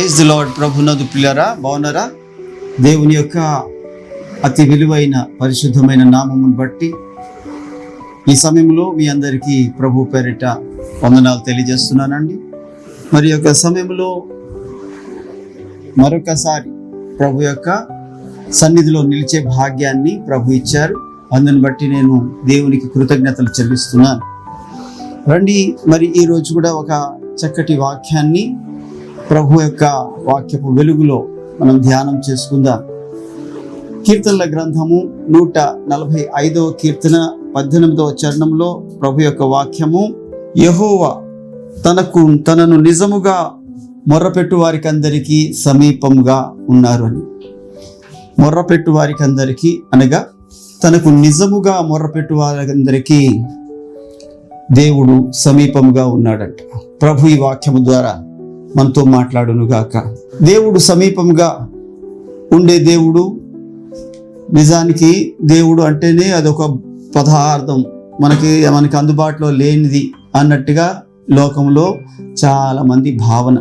Praise the lord. ప్రభునందు ప్రియులారా, బాగున్నారా? దేవుని యొక్క అతి విలువైన పరిశుద్ధమైన నామమును బట్టి ఈ సమయంలో మీ అందరికీ ప్రభు పేరిట వందనాలు తెలియజేస్తున్నానండి. మరి యొక్క సమయంలో మరొకసారి ప్రభు యొక్క సన్నిధిలో నిలిచే భాగ్యాన్ని ప్రభు ఇచ్చారు. అందుని బట్టి నేను దేవునికి కృతజ్ఞతలు చెల్లిస్తున్నాను. రండి, మరి ఈరోజు కూడా ఒక చక్కటి వాక్యాన్ని ప్రభు యొక్క వాక్యపు వెలుగులో మనం ధ్యానం చేసుకుందాం. కీర్తనల గ్రంథము 145వ కీర్తన 18వ చరణంలో ప్రభు యొక్క వాక్యము, యెహోవా తనను నిజముగా మొర్రపెట్టు వారికి అందరికీ సమీపంగా ఉన్నారు అని. మొర్రపెట్టు వారికి అందరికీ అనగా తనకు నిజముగా మొర్రపెట్టు వారందరికీ దేవుడు సమీపంగా ఉన్నాడంట. ప్రభు ఈ వాక్యము ద్వారా మనతో మాట్లాడును గాక. దేవుడు సమీపంగా ఉండే దేవుడు. నిజానికి దేవుడు అంటేనే అదొక పదార్థం, మనకి అందుబాటులో లేనిది అన్నట్టుగా లోకంలో చాలా మంది భావన.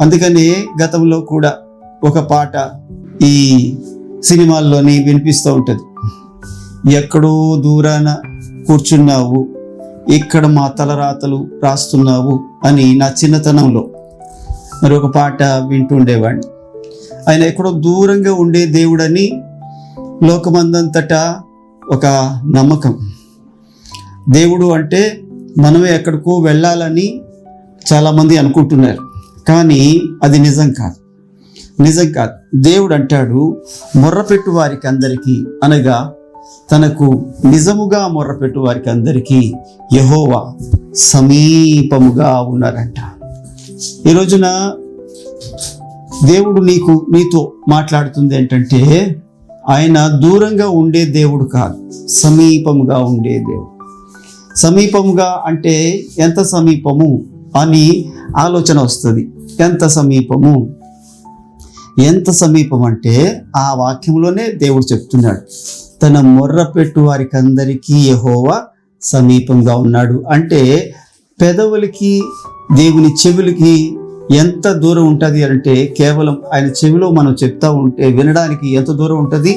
అందుకని గతంలో కూడా ఒక పాట ఈ సినిమాల్లోని వినిపిస్తూ ఉంటుంది. ఎక్కడో దూరాన కూర్చున్నావు, ఇక్కడ మా తలరాతలు రాస్తున్నావు అని నా చిన్నతనంలో మరి ఒక పాట వింటుండేవాడిని. ఆయన ఎక్కడో దూరంగా ఉండే దేవుడని లోకమందంతటా ఒక నమ్మకం. దేవుడు అంటే మనమే ఎక్కడికో వెళ్ళాలని చాలామంది అనుకుంటున్నారు, కానీ అది నిజం కాదు. దేవుడు అంటాడు, మొర్రపెట్టు వారికి అందరికీ అనగా తనకు నిజముగా మొర్రపెట్టు వారికి అందరికీ యెహోవా సమీపముగా ఉన్నారంట. ఈ రోజున దేవుడు నీతో మాట్లాడుతుంది ఏంటంటే, ఆయన దూరంగా ఉండే దేవుడు కాదు, సమీపముగా ఉండే దేవుడు. సమీపముగా అంటే ఎంత సమీపము అని ఆలోచన వస్తుంది. ఎంత సమీపం అంటే ఆ వాక్యంలోనే దేవుడు చెప్తున్నాడు, తన మొర్రపెట్టు వారికి అందరికీ యెహోవా సమీపంగా ఉన్నాడు. అంటే పెదవులకి దేవుని చెవులకి ఎంత దూరం ఉంటుంది అంటే, కేవలం ఆయన చెవిలో మనం చెప్తా ఉంటే వినడానికి ఎంత దూరం ఉంటుంది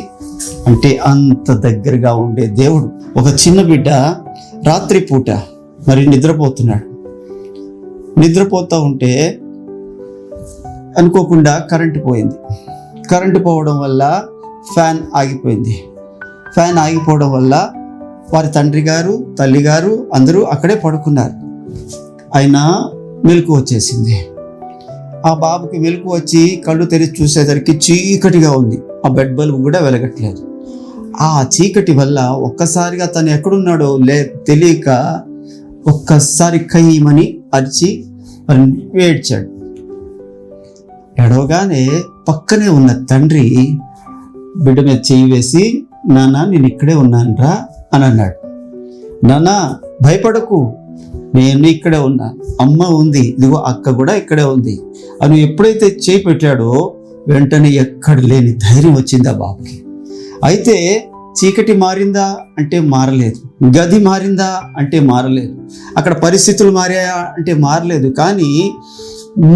అంటే అంత దగ్గరగా ఉండే దేవుడు. ఒక చిన్న బిడ్డ రాత్రిపూట మరి నిద్రపోతూ ఉంటే అనుకోకుండా కరెంటు పోవడం వల్ల ఫ్యాన్ ఆగిపోవడం వల్ల వారి తండ్రి గారు తల్లి గారు అందరూ అక్కడే పడుకున్నారు. అయినా మెలకు వచ్చేసింది. ఆ బాబుకి మెలకు వచ్చి కళ్ళు తెరిచి చూసేసరికి చీకటిగా ఉంది. ఆ బెడ్ బల్బ్ కూడా వెలగట్లేదు. ఆ చీకటి వల్ల ఒక్కసారిగా తను ఎక్కడున్నాడో తెలియక ఒక్కసారి కయ్యమని అరిచి ఏడ్చాడు. ఎడవగానే పక్కనే ఉన్న తండ్రి బిడ్డ మీద చెయ్యి వేసి, నాన్న నేను ఇక్కడే ఉన్నానురా అని అన్నాడు. నాన్న భయపడకు, నేను ఇక్కడే ఉన్నాను, అమ్మ ఉంది, ఇదిగో అక్క కూడా ఇక్కడే ఉంది అని ఎప్పుడైతే చేయి పెట్టాడో వెంటనే ఎక్కడ లేని ధైర్యం వచ్చింది ఆ బాబుకి. అయితే చీకటి మారిందా అంటే మారలేదు, గది మారిందా అంటే మారలేదు, అక్కడ పరిస్థితులు మారాయా అంటే మారలేదు, కానీ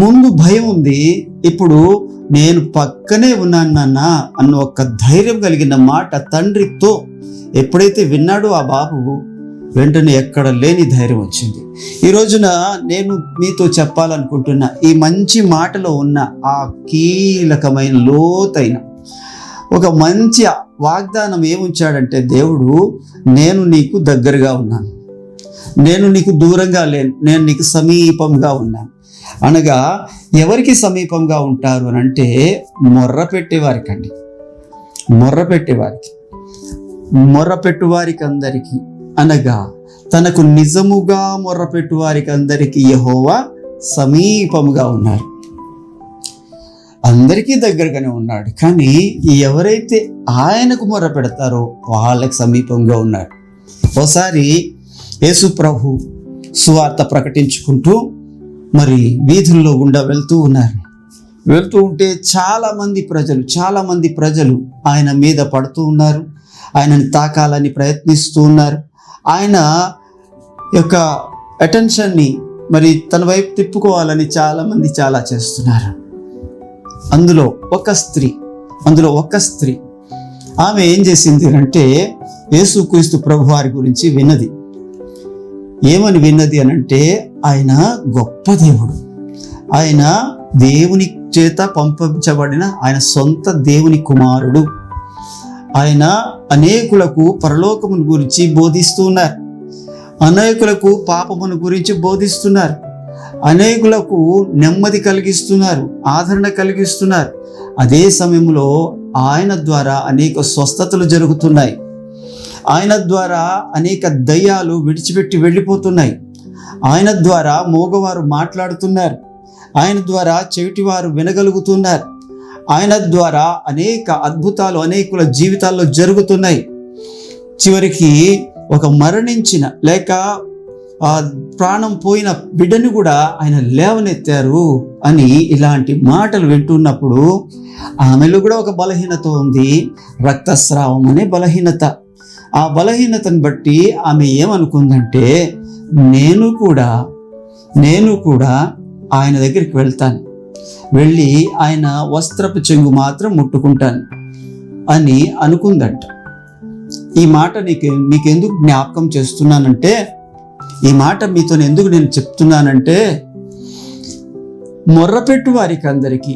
ముందు భయం ఉంది. ఇప్పుడు నేను పక్కనే ఉన్నాను నాన్న అన్న ఒక ధైర్యం కలిగిన మాట తండ్రితో ఎప్పుడైతే విన్నాడో ఆ బాబు వెంటనే ఎక్కడ లేని ధైర్యం వచ్చింది. ఈ రోజున నేను మీతో చెప్పాలనుకుంటున్న ఈ మంచి మాటలో ఉన్న ఆ కీలకమైన లోతైన ఒక మంచి వాగ్దానం ఏముంచాడంటే, దేవుడు నేను నీకు దగ్గరగా ఉన్నాను, నేను నీకు దూరంగా లేను, నేను నీకు సమీపంగా ఉన్నాను. అనగా ఎవరికి సమీపంగా ఉంటారు అని అంటే మొర్రపెట్టు వారికి అందరికీ అనగా తనకు నిజముగా మొర్రపెట్టు వారికి అందరికీ యెహోవా సమీపముగా ఉన్నారు. అందరికీ దగ్గరగానే ఉన్నాడు, కానీ ఎవరైతే ఆయనకు మొర్ర పెడతారో వాళ్ళకి సమీపంగా ఉన్నాడు. ఓసారి యేసు ప్రభు సువార్త ప్రకటించుకుంటూ మరి వీధుల్లో గుండా వెళ్తూ ఉంటే చాలా మంది ప్రజలు ఆయన మీద పడుతూ ఉన్నారు, ఆయనని తాకాలని ప్రయత్నిస్తూ ఉన్నారు. ఆయన యొక్క అటెన్షన్ని మరి తన వైపు తిప్పుకోవాలని చాలామంది చాలా చేస్తున్నారు. అందులో ఒక స్త్రీ ఆమె ఏం చేసింది అంటే యేసుక్రీస్తు ప్రభువారి గురించి విన్నది. ఏమని విన్నది అనంటే ఆయన గొప్ప దేవుడు, ఆయన దేవుని చేత పంపించబడిన ఆయన సొంత దేవుని కుమారుడు, ఆయన అనేకులకు పరలోకమును గురించి బోధిస్తున్నారు, అనేకులకు పాపమును గురించి బోధిస్తున్నారు, అనేకులకు నెమ్మది కలిగిస్తున్నారు, ఆదరణ కలిగిస్తున్నారు. అదే సమయంలో ఆయన ద్వారా అనేక స్వస్థతలు జరుగుతున్నాయి, ఆయన ద్వారా అనేక దయ్యాలు విడిచిపెట్టి వెళ్ళిపోతున్నాయి, ఆయన ద్వారా మోగవారు మాట్లాడుతున్నారు, ఆయన ద్వారా చెవిటివారు వినగలుగుతున్నారు, ఆయన ద్వారా అనేక అద్భుతాలు అనేకుల జీవితాల్లో జరుగుతున్నాయి. చివరికి ఒక మరణించిన లేక ప్రాణం పోయిన బిడ్డను కూడా ఆయన లేవనెత్తారు అని ఇలాంటి మాటలు వింటున్నప్పుడు ఆమెలో కూడా ఒక బలహీనత ఉంది, రక్తస్రావం అనే బలహీనత. ఆ బలహీనతను బట్టి ఆమె ఏమనుకుందంటే నేను కూడా ఆయన దగ్గరికి వెళ్తాను, వెళ్ళి ఆయన వస్త్రపు చెంగు మాత్రం ముట్టుకుంటాను అని అనుకుందంట. ఈ మాట మీకెందుకు జ్ఞాపకం చేస్తున్నానంటే, ఈ మాట మీతో ఎందుకు నేను చెప్తున్నానంటే, మొర్రపెట్టు వారికి అందరికీ,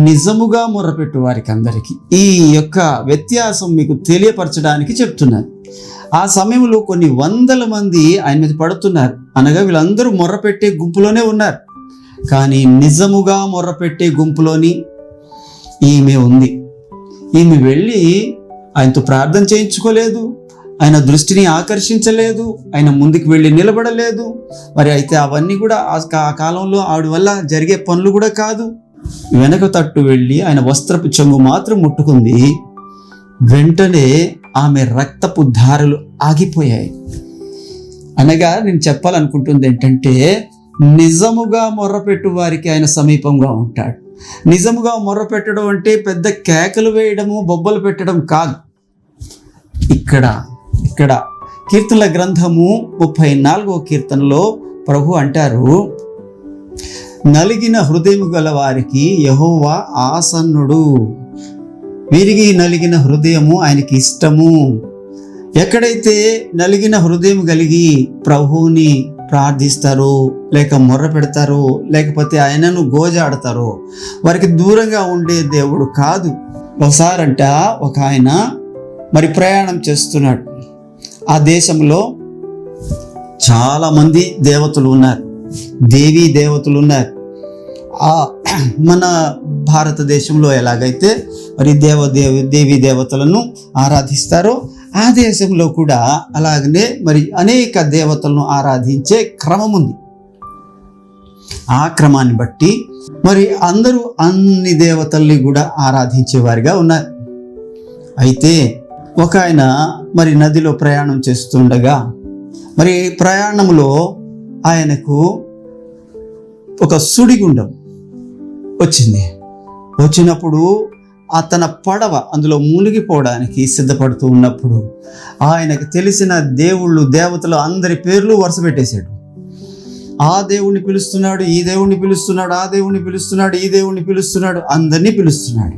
నిజముగా మొర్రపెట్టు వారికి అందరికీ ఈ యొక్క వ్యత్యాసం మీకు తెలియపరచడానికి చెప్తున్నాను. ఆ సమయంలో కొన్ని వందల మంది ఆయన మీద పడుతున్నారు, అనగా వీళ్ళందరూ మొర్రపెట్టే గుంపులోనే ఉన్నారు. కానీ నిజముగా మొర్రపెట్టే గుంపులోని ఈమె ఉంది. ఈమె వెళ్ళి ఆయనతో ప్రార్థన చేయించుకోలేదు, ఆయన దృష్టిని ఆకర్షించలేదు, ఆయన ముందుకు వెళ్ళి నిలబడలేదు. మరి అయితే అవన్నీ కూడా ఆ కాలంలో ఆవిడ వల్ల జరిగే పనులు కూడా కాదు. వెనక తట్టు వెళ్ళి ఆయన వస్త్రపు చెంగు మాత్రం ముట్టుకుంది. వెంటనే ఆమె రక్తపు ధారలు ఆగిపోయాయి. అనగా నేను చెప్పాలనుకుంటుంది ఏంటంటే, నిజముగా మొర్రపెట్టు వారికి ఆయన సమీపంగా ఉంటాడు. నిజముగా మొర్రపెట్టడం అంటే పెద్ద కేకలు వేయడము, బొబ్బలు పెట్టడం కాదు. ఇక్కడ కీర్తనల గ్రంథము 34వ కీర్తనలో ప్రభు అంటారు, నలిగిన హృదయము గల వారికి యెహోవా ఆసన్నుడు, వీరికి నలిగిన హృదయము ఆయనకి ఇష్టము. ఎక్కడైతే నలిగిన హృదయం కలిగి ప్రభువుని ప్రార్థిస్తారో, లేక మొర్ర పెడతారో, లేకపోతే ఆయనను గోజాడతారో, వారికి దూరంగా ఉండే దేవుడు కాదు. ఒకసారంట ఒక ఆయన మరి ప్రయాణం చేస్తున్నాడు. ఆ దేశంలో చాలామంది దేవతలు ఉన్నారు, దేవీ దేవతలు ఉన్నారు. మన భారతదేశంలో ఎలాగైతే మరి దేవీ దేవతలను ఆరాధిస్తారో, ఆ దేశంలో కూడా అలాగనే మరి అనేక దేవతలను ఆరాధించే క్రమం ఉంది. ఆ క్రమాన్ని బట్టి మరి అందరూ అన్ని దేవతల్ని కూడా ఆరాధించేవారిగా ఉన్నారు. అయితే ఒక ఆయన మరి నదిలో ప్రయాణం చేస్తుండగా మరి ప్రయాణంలో ఆయనకు ఒక సుడిగుండం వచ్చినప్పుడు తన పడవ అందులో మునిగిపోవడానికి సిద్ధపడుతూ ఉన్నప్పుడు ఆయనకు తెలిసిన దేవతలు అందరి పేర్లు వరుస పెట్టేశాడు. ఆ దేవుణ్ణి పిలుస్తున్నాడు, ఈ దేవుణ్ణి పిలుస్తున్నాడు, ఆ దేవుణ్ణి పిలుస్తున్నాడు, ఈ దేవుణ్ణి పిలుస్తున్నాడు, అందరినీ పిలుస్తున్నాడు.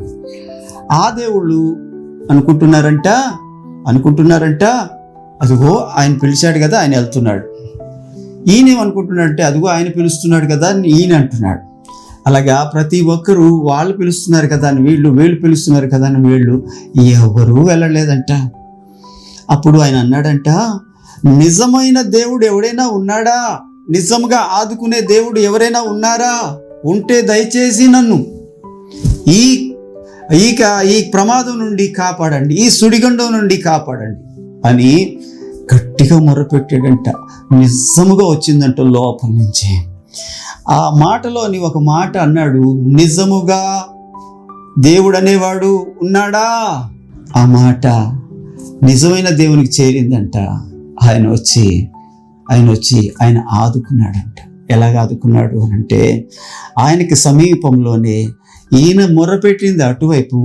ఆ దేవుళ్ళు అనుకుంటున్నారంట అదిగో ఆయన పిలిచాడు కదా, ఆయన వెళ్తున్నాడు. ఈయనేమనుకుంటున్నాడంటే అదిగో ఆయన పిలుస్తున్నాడు కదా అని ఈయన అంటున్నాడు. అలాగా ప్రతి ఒక్కరూ వాళ్ళు పిలుస్తున్నారు కదా అని వీళ్ళు పిలుస్తున్నారు కదా అని వీళ్ళు ఎవరూ వెళ్ళలేదంట. అప్పుడు ఆయన అన్నాడంట, నిజమైన దేవుడు ఎవడైనా ఉన్నాడా? నిజంగా ఆదుకునే దేవుడు ఎవరైనా ఉన్నారా? ఉంటే దయచేసి నన్ను ఈ ప్రమాదం నుండి కాపాడండి, ఈ సుడిగుండం నుండి కాపాడండి అని గట్టిగా మొర్రపెట్టాడంట. నిజముగా వచ్చిందంట లోపల నుంచి. ఆ మాటలోని ఒక మాట అన్నాడు, నిజముగా దేవుడు అనేవాడు ఉన్నాడా? ఆ మాట నిజమైన దేవునికి చేరిందంట. ఆయన వచ్చి ఆయన ఆదుకున్నాడంట. ఎలాగ ఆదుకున్నాడు అనంటే, ఆయనకి సమీపంలోనే ఈయన మొర్రపెట్టింది అటువైపు,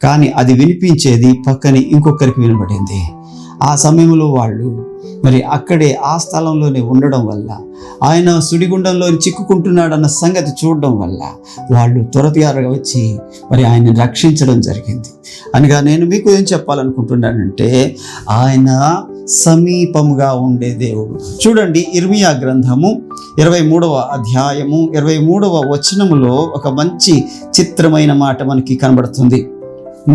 కానీ అది వినిపించేది పక్కని ఇంకొకరికి వినబడింది. ఆ సమయంలో వాళ్ళు మరి అక్కడే ఆ స్థలంలోనే ఉండడం వల్ల, ఆయన సుడిగుండంలో చిక్కుకుంటున్నాడన్న సంగతి చూడడం వల్ల వాళ్ళు త్వరగా వచ్చి మరి ఆయన్ని రక్షించడం జరిగింది. అనగా నేను మీకు ఏం చెప్పాలనుకుంటున్నానంటే, ఆయన సమీపముగా ఉండే దేవుడు. చూడండి, ఇర్మియా గ్రంథము 23వ అధ్యాయము 23వ వచనములో ఒక మంచి చిత్రమైన మాట మనకి కనబడుతుంది.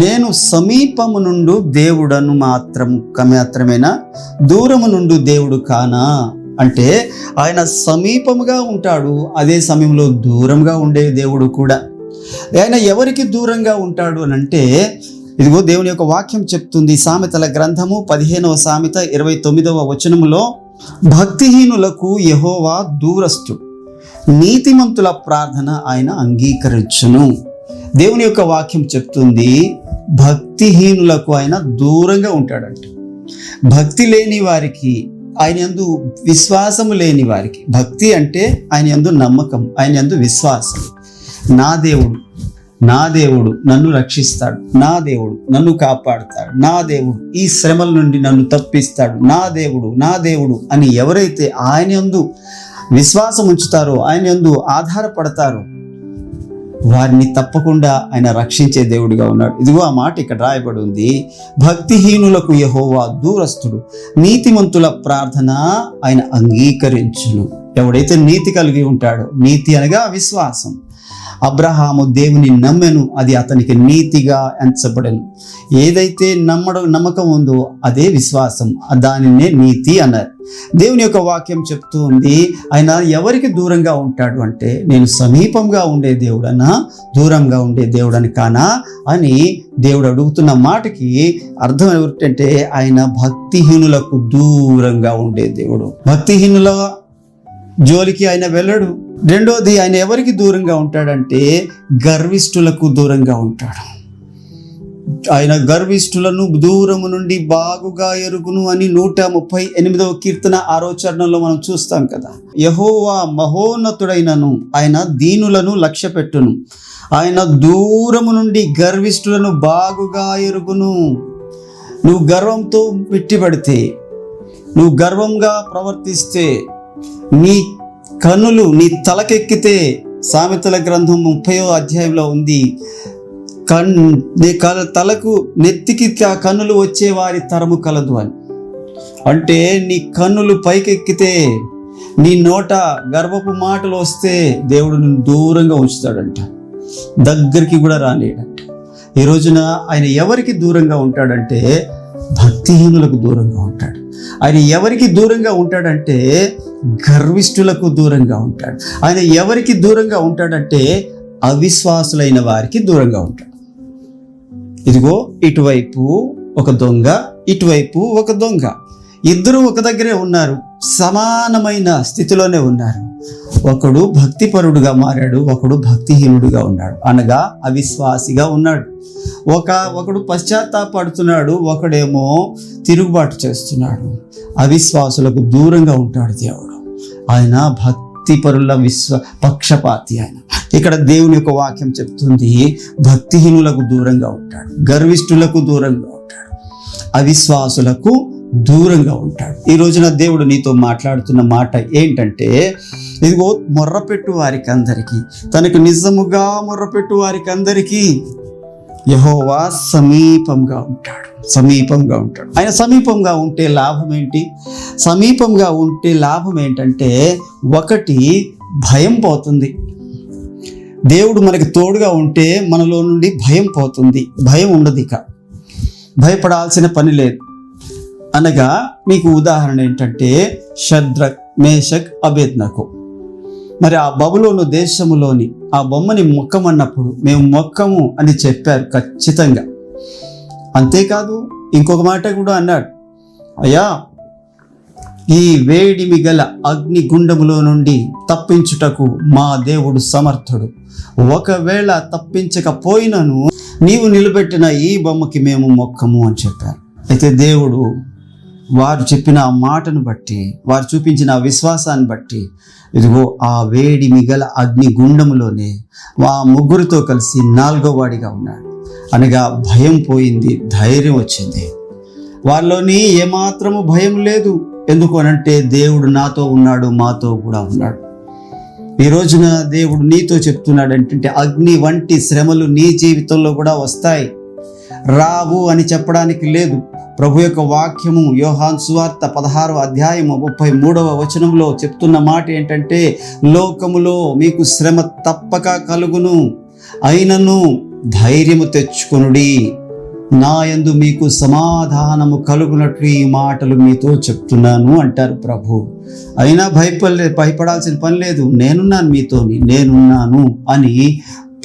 నేను సమీపము నుండి దేవుడను మాత్రమేనా, దూరము నుండి దేవుడు కానా అంటే, ఆయన సమీపముగా ఉంటాడు, అదే సమయంలో దూరంగా ఉండే దేవుడు కూడా. ఆయన ఎవరికి దూరంగా ఉంటాడు అని అంటే, ఇదిగో దేవుని యొక్క వాక్యం చెప్తుంది. సామెతల గ్రంథము 15వ సామెత 29వ వచనములో, భక్తిహీనులకు యెహోవా దూరస్తుడు, నీతిమంతుల ప్రార్థన ఆయన అంగీకరించును. దేవుని యొక్క వాక్యం చెప్తుంది, భక్తిహీనులకు ఆయన దూరంగా ఉంటాడంట. భక్తి లేని వారికి, ఆయన యందు విశ్వాసము లేని వారికి, భక్తి అంటే ఆయన యందు నమ్మకం, ఆయన యందు విశ్వాసం. నా దేవుడు నన్ను రక్షిస్తాడు, నా దేవుడు నన్ను కాపాడుతాడు, నా దేవుడు ఈ శ్రమల నుండి నన్ను తప్పిస్తాడు, నా దేవుడు అని ఎవరైతే ఆయన యందు విశ్వాసం ఉంచుతారో, ఆయన యందు ఆధారపడతారో, వారిని తప్పకుండా ఆయన రక్షించే దేవుడిగా ఉన్నాడు. ఇదిగో ఆ మాట ఇక్కడ రాయబడి ఉంది, భక్తిహీనులకు యెహోవా దూరస్తుడు, నీతిమంతుల ప్రార్థన ఆయన అంగీకరించును. ఎవడైతే నీతి కలిగి ఉంటాడో, నీతి అనగా విశ్వాసం. అబ్రహాము దేవుని నమ్మెను, అది అతనికి నీతిగా ఎంచబడెను. ఏదైతే నమ్మకం ఉందో అదే విశ్వాసం, దానినే నీతి అన్నారు. దేవుని యొక్క వాక్యం చెప్తూ ఉంది, ఆయన ఎవరికి దూరంగా ఉంటాడు అంటే, నేను సమీపంగా ఉండే దేవుడనా, దూరంగా ఉండే దేవుడని కానా అని దేవుడు అడుగుతున్న మాటకి అర్థం ఏమిటంటే, ఆయన భక్తిహీనులకు దూరంగా ఉండే దేవుడు. భక్తిహీనుల జోలికి ఆయన వెళ్ళడు. రెండోది, ఆయన ఎవరికి దూరంగా ఉంటాడంటే, గర్విష్ఠులకు దూరంగా ఉంటాడు. ఆయన గర్విష్ఠులను దూరము నుండి బాగుగా ఎరుగును అని 138వ కీర్తన 6వ చరణంలో మనం చూస్తాం కదా. యెహోవా మహోన్నతుడైనను, ఆయన దీనులను లక్ష్యపెట్టును, ఆయన దూరము నుండి గర్విష్ఠులను బాగుగా ఎరుగును. నువ్వు గర్వంతో పెట్టుబడితే, నువ్వు గర్వంగా ప్రవర్తిస్తే, నీ కన్నులు నీ తలకెక్కితే, సామెతల గ్రంథం 30వ అధ్యాయంలో ఉంది, నీ తలకు నెత్తికి కన్నులు వచ్చే వారి తరము కలదు అని. అంటే నీ కన్నులు పైకెక్కితే, నీ నోట గర్వపు మాటలు వస్తే దేవుడు నిన్ను దూరంగా ఉంచుతాడంట, దగ్గరికి కూడా రాలేడంట. ఈ రోజున ఆయన ఎవరికి దూరంగా ఉంటాడంటే, భక్తిహీనులకు దూరంగా ఉంటాడు. ఆయన ఎవరికి దూరంగా ఉంటాడంటే, గర్విష్ఠులకు దూరంగా ఉంటాడు. ఆయన ఎవరికి దూరంగా ఉంటాడంటే, అవిశ్వాసులైన వారికి దూరంగా ఉంటాడు. ఇదిగో, ఇటువైపు ఒక దొంగ, ఇటువైపు ఒక దొంగ, ఇద్దరు ఒక దగ్గరే ఉన్నారు, సమానమైన స్థితిలోనే ఉన్నారు. ఒకడు భక్తిపరుడుగా మారాడు, ఒకడు భక్తిహీనుడుగా ఉన్నాడు, అనగా అవిశ్వాసిగా ఉన్నాడు. ఒకడు పశ్చాత్తాపడుతున్నాడు, ఒకడేమో తిరుగుబాటు చేస్తున్నాడు. అవిశ్వాసులకు దూరంగా ఉంటాడు దేవుడు. ఆయన భక్తిపరుల పక్షపాతి. ఆయన ఇక్కడ దేవుని యొక్క వాక్యం చెప్తుంది, భక్తిహీనులకు దూరంగా ఉంటాడు, గర్విష్ఠులకు దూరంగా ఉంటాడు, అవిశ్వాసులకు దూరంగా ఉంటాడు. ఈ రోజున దేవుడు నీతో మాట్లాడుతున్న మాట ఏంటంటే, ఇదిగో మొర్రపెట్టు వారికి అందరికీ, తనకు నిజముగా మొర్రపెట్టు వారికి అందరికీ యెహోవా సమీపంగా ఉంటాడు. ఆయన సమీపంగా ఉంటే లాభం ఏంటి? సమీపంగా ఉంటే లాభం ఏంటంటే, ఒకటి, భయం పోతుంది. దేవుడు మనకి తోడుగా ఉంటే మనలో నుండి భయం పోతుంది, భయం ఉండదు, ఇక భయపడాల్సిన పని లేదు. అనగా మీకు ఉదాహరణ ఏంటంటే, షద్రక్, మేషక్, అబేద్నగో మరి ఆ బబులోను దేశములోని ఆ బొమ్మని మొక్కమన్నప్పుడు మేము మొక్కము అని చెప్పారు ఖచ్చితంగా. అంతేకాదు, ఇంకొక మాట కూడా అన్నాడు, అయ్యా, ఈ వేడిమి గల అగ్ని గుండములో నుండి తప్పించుటకు మా దేవుడు సమర్థుడు. ఒకవేళ తప్పించకపోయినను నీవు నిలబెట్టిన ఈ బొమ్మకి మేము మొక్కము అని చెప్పారు. అయితే దేవుడు వారు చెప్పిన ఆ మాటను బట్టి, వారు చూపించిన విశ్వాసాన్ని బట్టి, ఇదిగో ఆ వేడి మిగల అగ్ని గుండములోనే ఆ ముగ్గురితో కలిసి 4వ వాడిగా ఉన్నాడు. అనగా భయం పోయింది, ధైర్యం వచ్చింది. వారిలోని ఏమాత్రము భయం లేదు. ఎందుకు అనంటే దేవుడు నాతో ఉన్నాడు, మాతో కూడా ఉన్నాడు. ఈ రోజున దేవుడు నీతో చెప్తున్నాడు ఏంటంటే అగ్ని వంటి శ్రమలు నీ జీవితంలో కూడా వస్తాయి, రావు అని చెప్పడానికి లేదు. ప్రభు యొక్క వాక్యము యోహాను సువార్త 16వ అధ్యాయము 33వ వచనంలో చెప్తున్న మాట ఏంటంటే, లోకములో మీకు శ్రమ తప్పక కలుగును, అయినను ధైర్యము తెచ్చుకొనుడి, నా యందు మీకు సమాధానము కలుగునట్లు ఈ మాటలు మీతో చెప్తున్నాను అంటారు ప్రభు. అయినా భయపడాల్సిన పని లేదు, నేనున్నాను మీతోని, నేనున్నాను అని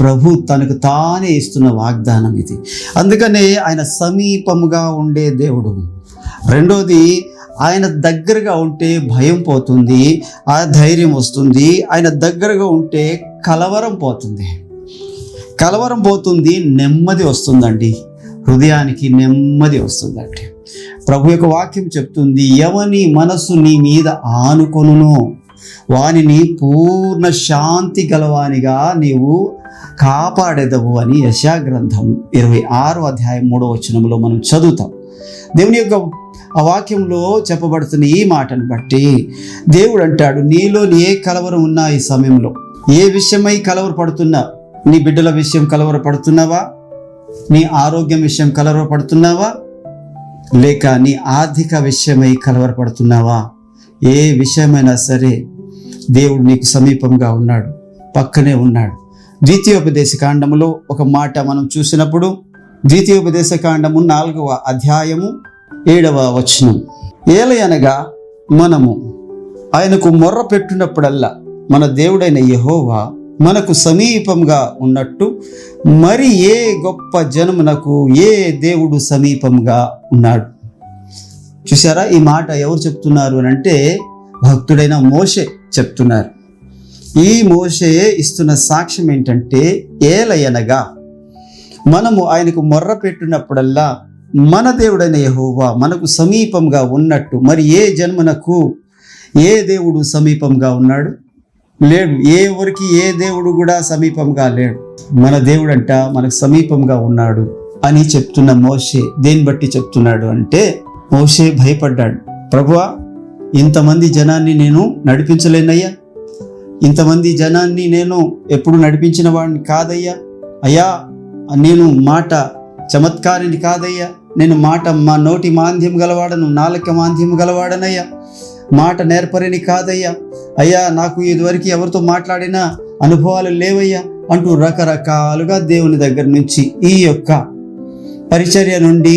ప్రభు తనకు తానే ఇస్తున్న వాగ్దానం ఇది. అందుకనే ఆయన సమీపముగా ఉండే దేవుడు. రెండోది, ఆయన దగ్గరగా ఉంటే భయం పోతుంది, ఆ ధైర్యం వస్తుంది. ఆయన దగ్గరగా ఉంటే కలవరం పోతుంది, నెమ్మది వస్తుందండి, హృదయానికి నెమ్మది వస్తుందండి. ప్రభు యొక్క వాక్యం చెప్తుంది, ఎవని మనసు నీ మీద ఆనుకొనునో వానిని పూర్ణ శాంతి గలవానిగా నీవు కాపాడేదవు అని యెషయా గ్రంథం 26వ అధ్యాయం 3వ వచనంలో మనం చదువుతాం. దేవుని యొక్క ఆ వాక్యంలో చెప్పబడుతున్న ఈ మాటను బట్టి దేవుడు అంటాడు, నీలో ఏ కలవరం ఉన్నా ఈ సమయంలో, ఏ విషయమై కలవరపడుతున్నా, నీ బిడ్డల విషయం కలవరపడుతున్నావా, నీ ఆరోగ్యం విషయం కలవరపడుతున్నావా, లేక నీ ఆర్థిక విషయమై కలవరపడుతున్నావా, ఏ విషయమైనా సరే దేవుడు నీకు సమీపంగా ఉన్నాడు, పక్కనే ఉన్నాడు. ద్వితీయోపదేశకాండములో ఒక మాట మనం చూసినప్పుడు, ద్వితీయోపదేశకాండము 4వ అధ్యాయము 7వ వచనం, ఏలయనగా మనము ఆయనకు మొర్ర పెట్టునప్పుడల్లా మన దేవుడైన యెహోవా మనకు సమీపంగా ఉన్నట్టు మరి ఏ గొప్ప జనమునకు ఏ దేవుడు సమీపంగా ఉన్నాడు. చూసారా, ఈ మాట ఎవరు చెప్తున్నారు అని అంటే భక్తుడైన మోషే చెప్తున్నారు. ఈ మోషే ఇస్తున్న సాక్ష్యం ఏంటంటే, ఏలయనగా మనము ఆయనకు మొర్ర పెట్టినప్పుడల్లా మన దేవుడైన యెహోవా మనకు సమీపంగా ఉన్నట్టు మరి ఏ జన్మనకు ఏ దేవుడు సమీపంగా ఉన్నాడు? లేడు. ఎవరికి ఏ దేవుడు కూడా సమీపంగా లేడు. మన దేవుడంట మనకు సమీపంగా ఉన్నాడు అని చెప్తున్న మోషే దేన్ని బట్టి చెప్తున్నాడు అంటే, మోషే భయపడ్డాడు. ప్రభువా, ఇంతమంది జనాన్ని నేను నడిపించలేనయ్యా, ఇంతమంది జనాన్ని నేను ఎప్పుడు నడిపించిన వాడిని కాదయ్యా, అయ్యా నేను మాట చమత్కారిని కాదయ్యా, నేను మా నోటి మాంద్యం గలవాడను, నాలుక మాంద్యం గలవాడనయ్యా, మాట నేర్పరిని కాదయ్యా, అయ్యా నాకు ఇదివరకు ఎవరితో మాట్లాడినా అనుభవాలు లేవయ్యా అంటూ రకరకాలుగా దేవుని దగ్గర నుంచి ఈ యొక్క పరిచర్య నుండి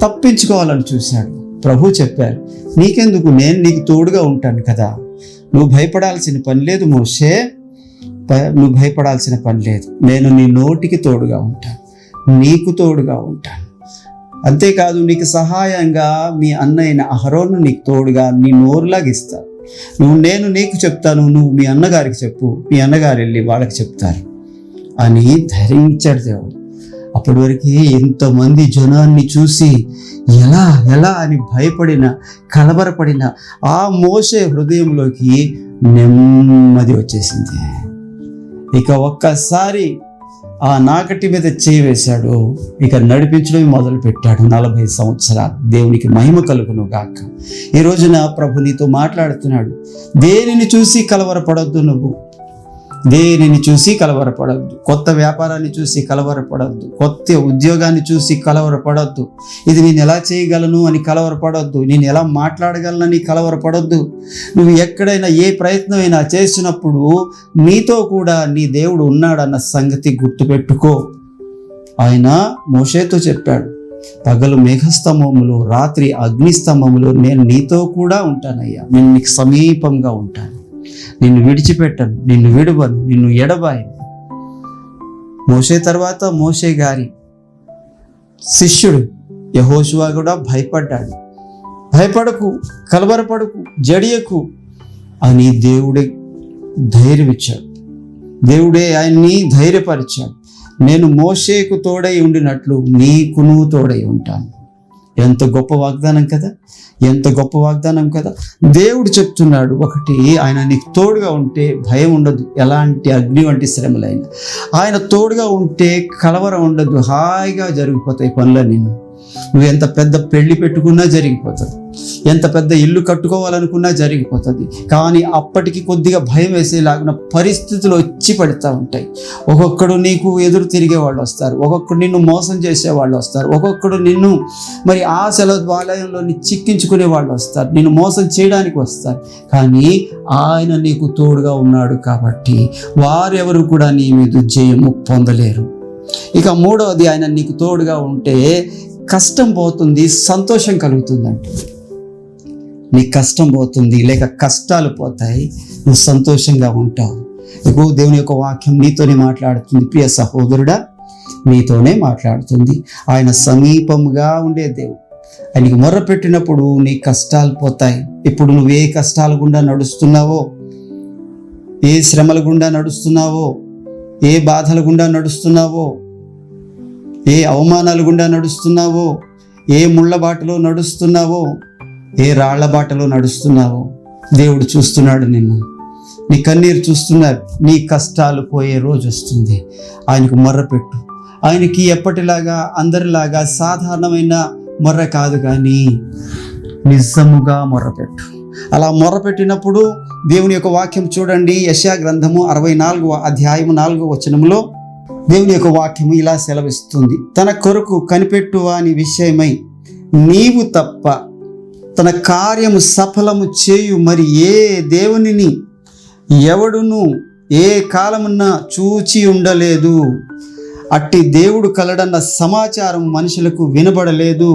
తప్పించుకోవాలని చూశాడు. ప్రభు చెప్పారు, నీకెందుకు, నేను నీకు తోడుగా ఉంటాను కదా, నువ్వు భయపడాల్సిన పని లేదు మోషే, నువ్వు భయపడాల్సిన పని లేదు, నేను నీ నోటికి తోడుగా ఉంటాను, నీకు తోడుగా ఉంటాను. అంతేకాదు నీకు సహాయంగా మీ అన్నయ్యన అహరోను నీకు తోడుగా నీ నోరులాగా ఇస్తాను. నేను నీకు చెప్తాను, నువ్వు మీ అన్నగారికి చెప్పు, మీ అన్నగారు వెళ్ళి వాళ్ళకి చెప్తారు అని ధైర్యించాడు దేవుడు. అప్పటి వరకు ఎంతమంది జనాన్ని చూసి ఎలా అని భయపడిన కలవరపడిన ఆ మోషే హృదయంలోకి నెమ్మది వచ్చేసింది. ఇక ఒక్కసారి ఆ నాకటి మీద చేయి వేశాడు, ఇక నడిపించడం మొదలు పెట్టాడు. 40 సంవత్సరాలు. దేవునికి మహిమ కలుగును గాక. ఈ రోజున ప్రభు నీతో మాట్లాడుతున్నాడు. దేనిని చూసి కలవరపడొద్దు, నువ్వు దేనిని చూసి కలవరపడద్దు, కొత్త వ్యాపారాన్ని చూసి కలవరపడద్దు, కొత్త ఉద్యోగాన్ని చూసి కలవరపడద్దు, ఇది నేను ఎలా చేయగలను అని కలవరపడద్దు, నేను ఎలా మాట్లాడగలనని కలవరపడద్దు. నువ్వు ఎక్కడైనా ఏ ప్రయత్నమైనా చేసినప్పుడు నీతో కూడా నీ దేవుడు ఉన్నాడన్న సంగతి గుర్తుపెట్టుకో. ఆయన మోషేతో చెప్పాడు, పగలు మేఘస్తంభములు, రాత్రి అగ్నిస్తంభములు, నేను నీతో కూడా ఉంటానయ్యా, నేను నీకు సమీపంగా ఉంటాను, నిన్ను విడిచిపెట్టను, నిన్ను విడువను, నిన్ను ఎడబాయను. మోషే తర్వాత మోషే గారి శిష్యుడు యెహోషువ కూడా భయపడ్డాడు. భయపడకు, కలవరపడకు, జడియకు అని దేవుడే ధైర్యం ఇచ్చాడు. దేవుడే ఆయన్ని ధైర్యపరిచాడు. నేను మోషేకు తోడై ఉండినట్లు నీకును తోడై ఉంటాను. ఎంత గొప్ప వాగ్దానం కదా, ఎంత గొప్ప వాగ్దానం కదా. దేవుడు చెప్తున్నాడు, ఒకటి, ఆయన నీకు తోడుగా ఉంటే భయం ఉండదు, ఎలాంటి అగ్ని వంటి శ్రమలైనా. ఆయన తోడుగా ఉంటే కలవరం ఉండదు, హాయిగా జరిగిపోతాయి పనులన్నీ. నువ్వు ఎంత పెద్ద పెళ్లి పెట్టుకున్నా జరిగిపోతుంది, ఎంత పెద్ద ఇల్లు కట్టుకోవాలనుకున్నా జరిగిపోతుంది. కానీ అప్పటికి కొద్దిగా భయం వేసేలాగిన పరిస్థితులు వచ్చి పడుతూ ఉంటాయి. ఒక్కొక్కడు నీకు ఎదురు తిరిగే వాళ్ళు వస్తారు, ఒక్కొక్కడు నిన్ను మోసం చేసే వాళ్ళు వస్తారు, ఒక్కొక్కడు నిన్ను మరి ఆశల వలయంలో చిక్కించుకునే వాళ్ళు వస్తారు, నిన్ను మోసం చేయడానికి వస్తారు. కానీ ఆయన నీకు తోడుగా ఉన్నాడు కాబట్టి వారెవరు కూడా నీ మీద జయము పొందలేరు. ఇక మూడవది, ఆయన నీకు తోడుగా ఉంటే కష్టం పోతుంది, సంతోషం కలుగుతుందంట. నీ కష్టం పోతుంది, లేక కష్టాలు పోతాయి, నువ్వు సంతోషంగా ఉంటావు. ఇగో దేవుని యొక్క వాక్యం నీతోనే మాట్లాడుతుంది. ప్రియ సహోదరుడా, నీతోనే మాట్లాడుతుంది. ఆయన సమీపంగా ఉండే దేవుడు. ఆయనకి మొర్ర పెట్టినప్పుడు నీ కష్టాలు పోతాయి. ఇప్పుడు నువ్వు ఏ కష్టాల గుండా నడుస్తున్నావో, ఏ శ్రమల గుండా నడుస్తున్నావో, ఏ బాధల గుండా నడుస్తున్నావో, ఏ అవమానాల గుండా నడుస్తున్నావో, ఏ ముళ్ళ బాటలో నడుస్తున్నావో, ఏ రాళ్ల బాటలో నడుస్తున్నావో, దేవుడు చూస్తున్నాడు నిన్ను. నీ కన్నీరు చూస్తున్నాడు. నీ కష్టాలు పోయే రోజు వస్తుంది. ఆయనకు మొర్రపెట్టు. ఆయనకి ఎప్పటిలాగా అందరిలాగా సాధారణమైన మొర్ర కాదు, కానీ నిజముగా మొర్రపెట్టు. అలా మొర్రపెట్టినప్పుడు దేవుని యొక్క వాక్యం చూడండి. యెషయా గ్రంథము 64వ అధ్యాయము 4వ వచనంలో దేవుని యొక్క వాక్యము ఇలా సెలవిస్తుంది. తన కొరకు కనిపెట్టు వాని విషయమై నీవు తప్ప తన కార్యము సఫలము చేయు మరి ఏ దేవునిని ఎవడును ఏ కాలమున్న చూచి ఉండలేదు. అట్టి దేవుడు కలడన్న సమాచారం మనుషులకు వినబడలేదు,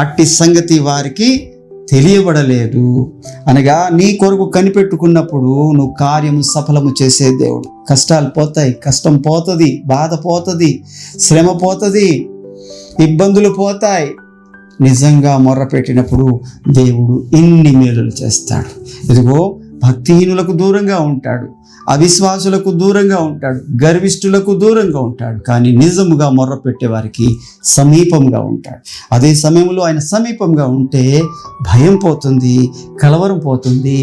అట్టి సంగతి వారికి తెలియబడలేదు. అనగా నీ కొరకు కనిపెట్టుకున్నప్పుడు నువ్వు కార్యము సఫలము చేసే దేవుడు. కష్టాలు పోతాయి, కష్టం పోతుంది, బాధ పోతుంది, శ్రమ పోతుంది, ఇబ్బందులు పోతాయి. నిజంగా మొర్ర పెట్టినప్పుడు దేవుడు ఇన్ని మేలులు చేస్తాడు. ఇదిగో భక్తిహీనులకు దూరంగా ఉంటాడు, అవిశ్వాసులకు దూరంగా ఉంటాడు, గర్విష్ఠులకు దూరంగా ఉంటాడు. కానీ నిజముగా మొర్ర పెట్టే వారికి సమీపంగా ఉంటాడు. అదే సమయంలో ఆయన సమీపంగా ఉంటే భయం పోతుంది, కలవరం పోతుంది,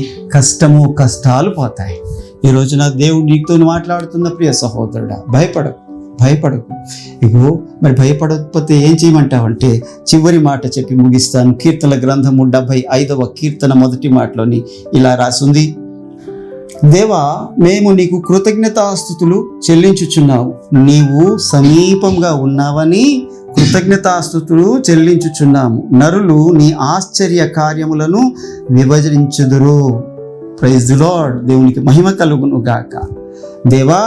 కష్టాలు పోతాయి. ఈ రోజున దేవుడు నీతో మాట్లాడుతున్న ప్రియ సహోదరుడా, భయపడకు. ఇగో మరి భయపడకపోతే ఏం చేయమంటావంటే చివరి మాట చెప్పి ముగిస్తాను. కీర్తనల గ్రంథము 75వ కీర్తన మొదటి మాటలోని ఇలా రాసుంది. దేవా, మేము నీకు కృతజ్ఞతాస్తుతులు చెల్లించుచున్నావు. నీవు సమీపంగా ఉన్నావని కృతజ్ఞతాస్తుతులు చెల్లించుచున్నాము. నరులు నీ ఆశ్చర్య కార్యములను విభజించుదురు. Praise the lord. దేవునికి మహిమ కలుగును గాక. దేవా,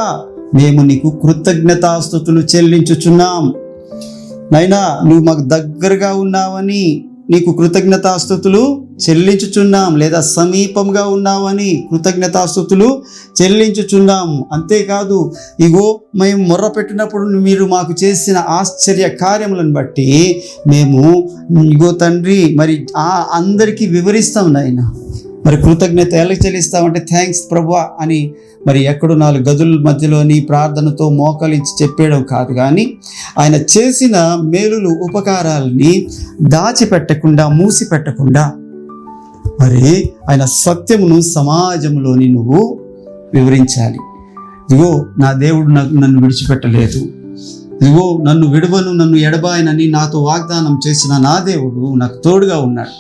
మేము నీకు కృతజ్ఞతాస్తుతులు చెల్లించుచున్నాం. నైనా నువ్వు మాకు దగ్గరగా ఉన్నావని నీకు కృతజ్ఞతాస్తుతులు చెల్లించుచున్నాం, లేదా సమీపంగా ఉన్నావని కృతజ్ఞతాస్తుతులు చెల్లించుచున్నాం. అంతేకాదు, ఇగో మేము మొర్ర పెట్టినప్పుడు మీరు మాకు చేసిన ఆశ్చర్య కార్యములను బట్టి మేము ఇగో తండ్రి మరి అందరికీ వివరిస్తాం నాయన. మరి కృతజ్ఞత ఎలా చెల్లిస్తామంటే థ్యాంక్స్ ప్రభువా అని మరి ఎక్కడో 4 గదుల మధ్యలోని ప్రార్థనతో మోకలించి చెప్పేయడం కాదు, కానీ ఆయన చేసిన మేలులు ఉపకారాలని దాచిపెట్టకుండా మూసిపెట్టకుండా మరి ఆయన సత్యమును సమాజంలోని నువ్వు వివరించాలి. ఇదిగో నా దేవుడు నన్ను విడిచిపెట్టలేదు, ఇదిగో నన్ను విడవను, నన్ను ఎడబాయనని నాతో వాగ్దానం చేసిన నా దేవుడు నాకు తోడుగా ఉన్నాడు.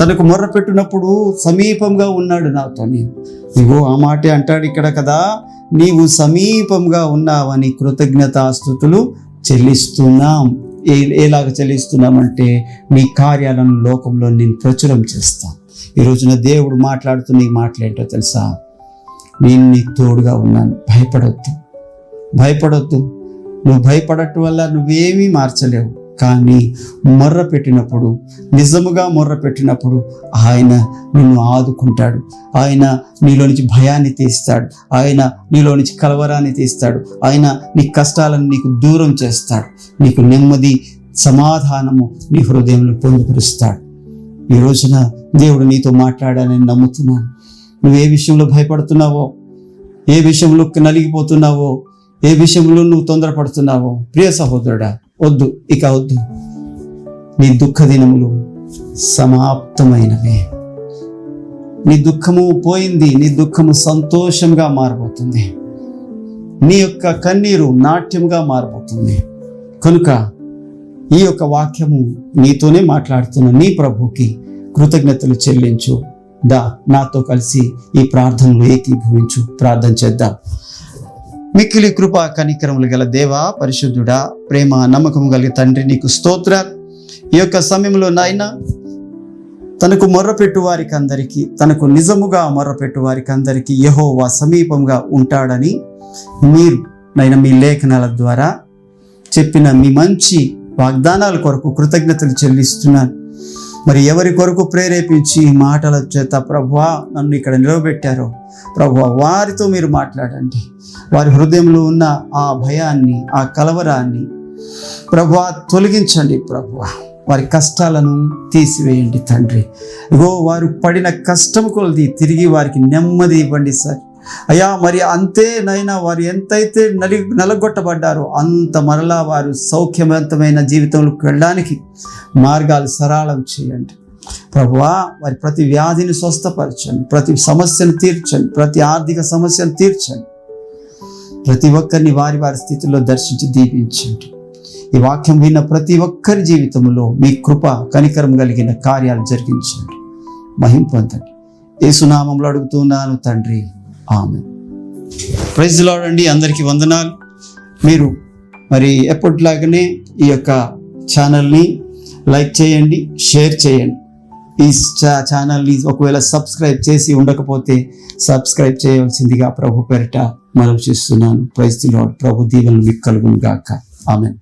తనకు మొర్ర పెట్టినప్పుడు సమీపంగా ఉన్నాడు నాతోని. ఇగో ఆ మాటే అంటాడు ఇక్కడ కదా, నీవు సమీపంగా ఉన్నావని కృతజ్ఞతాస్తుతులు చెల్లిస్తున్నాం. ఎలాగ చెల్లిస్తున్నామంటే నీ కార్యాలను లోకంలో నేను ప్రచురం చేస్తాను. ఈ రోజున దేవుడు మాట్లాడుతూ నీకు మాట్లాడేటో తెలుసా? నేను నీకు తోడుగా ఉన్నాను. భయపడొద్దు. నువ్వు భయపడటం వల్ల నువ్వేమీ మార్చలేవు. కానీ మొర్ర పెట్టినప్పుడు, నిజముగా మొర్ర పెట్టినప్పుడు ఆయన నిన్ను ఆదుకుంటాడు. ఆయన నీలో నుంచి భయాన్ని తీస్తాడు. ఆయన నీలో నుంచి కలవరాన్ని తీస్తాడు. ఆయన నీ కష్టాలను నీకు దూరం చేస్తాడు. నీకు నెమ్మది, సమాధానము నీ హృదయంలో పొందుపరుస్తాడు. ఈ రోజున దేవుడు నీతో మాట్లాడాలని నమ్ముతున్నాను. నువ్వు ఏ విషయంలో భయపడుతున్నావో, ఏ విషయంలో నలిగిపోతున్నావో, ఏ విషయంలో నువ్వు తొందరపడుతున్నావో, ప్రియ సహోదరుడా, వద్దు. నీ దుఃఖ దినములు సమాప్తమైనవే. నీ దుఃఖము పోయింది. నీ దుఃఖము సంతోషంగా మారబోతుంది. నీ యొక్క కన్నీరు నాట్యంగా మారబోతుంది. కనుక ఈ యొక్క వాక్యము నీతోనే మాట్లాడుతున్న నీ ప్రభుకి కృతజ్ఞతలు చెల్లించు. నాతో కలిసి ఈ ప్రార్థనలు ఏకీభవించు. ప్రార్థన చేద్దాం. మిక్కిలి కృపా కనికరములు గల దేవా, పరిశుద్ధుడా, ప్రేమ నమ్మకము కలిగే తండ్రి, నీకు స్తోత్రాలు. ఈ యొక్క సమయంలో నాయనా, తనకు మొర్రపెట్టు వారికి అందరికీ, తనకు నిజముగా మొర్రపెట్టు వారికి అందరికీ యెహోవా సమీపంగా ఉంటాడని మీరు నైనా మీ లేఖనాల ద్వారా చెప్పిన మీ మంచి వాగ్దానాల కొరకు కృతజ్ఞతలు చెల్లిస్తున్నాను. మరి ఎవరి కొరకు ప్రేరేపించి మాటల చేత ప్రభువా నన్ను ఇక్కడ నిలవబెట్టారో ప్రభువా, వారితో మీరు మాట్లాడండి. వారి హృదయంలో ఉన్న ఆ భయాన్ని, ఆ కలవరాన్ని ప్రభువా తొలగించండి. ప్రభువా, వారి కష్టాలను తీసివేయండి తండ్రి. ఇగో వారు పడిన కష్టం కొలది తిరిగి వారికి నెమ్మది ఇవ్వండి సార్. అయ్యా, మరి అంతేనైనా వారు ఎంతైతే నలగొట్టబడ్డారో అంత మరలా వారు సౌఖ్యవంతమైన జీవితంలోకి వెళ్ళడానికి మార్గాలు సరళం చేయండి ప్రభువా. వారి ప్రతి వ్యాధిని స్వస్థపరచండి, ప్రతి సమస్యను తీర్చండి, ప్రతి ఆర్థిక సమస్యను తీర్చండి. ప్రతి ఒక్కరిని వారి వారి స్థితిలో దర్శించి దీవించండి. ఈ వాక్యం విన్న ప్రతి ఒక్కరి జీవితంలో మీ కృప కనికరం కలిగిన కార్యాలు జరిగించండి. మహిమ పొందండి. యేసు నామములో అడుగుతున్నాను తండ్రి, ఆమేన్. ప్రైజ్ ది లార్డ్ అండి. అందరికీ వందనాలు. మీరు మరి ఎప్పటిలాగానే ఈ యొక్క ఛానల్ని లైక్ చేయండి, షేర్ చేయండి. ఈ ఛానల్ని ఒకవేళ సబ్స్క్రైబ్ చేసి ఉండకపోతే సబ్స్క్రైబ్ చేయవలసిందిగా ప్రభు పేరిట మనవి చేస్తున్నాను. Praise the lord. ప్రభు దీవెనలు మీకు కలుగును గాక. ఆమేన్.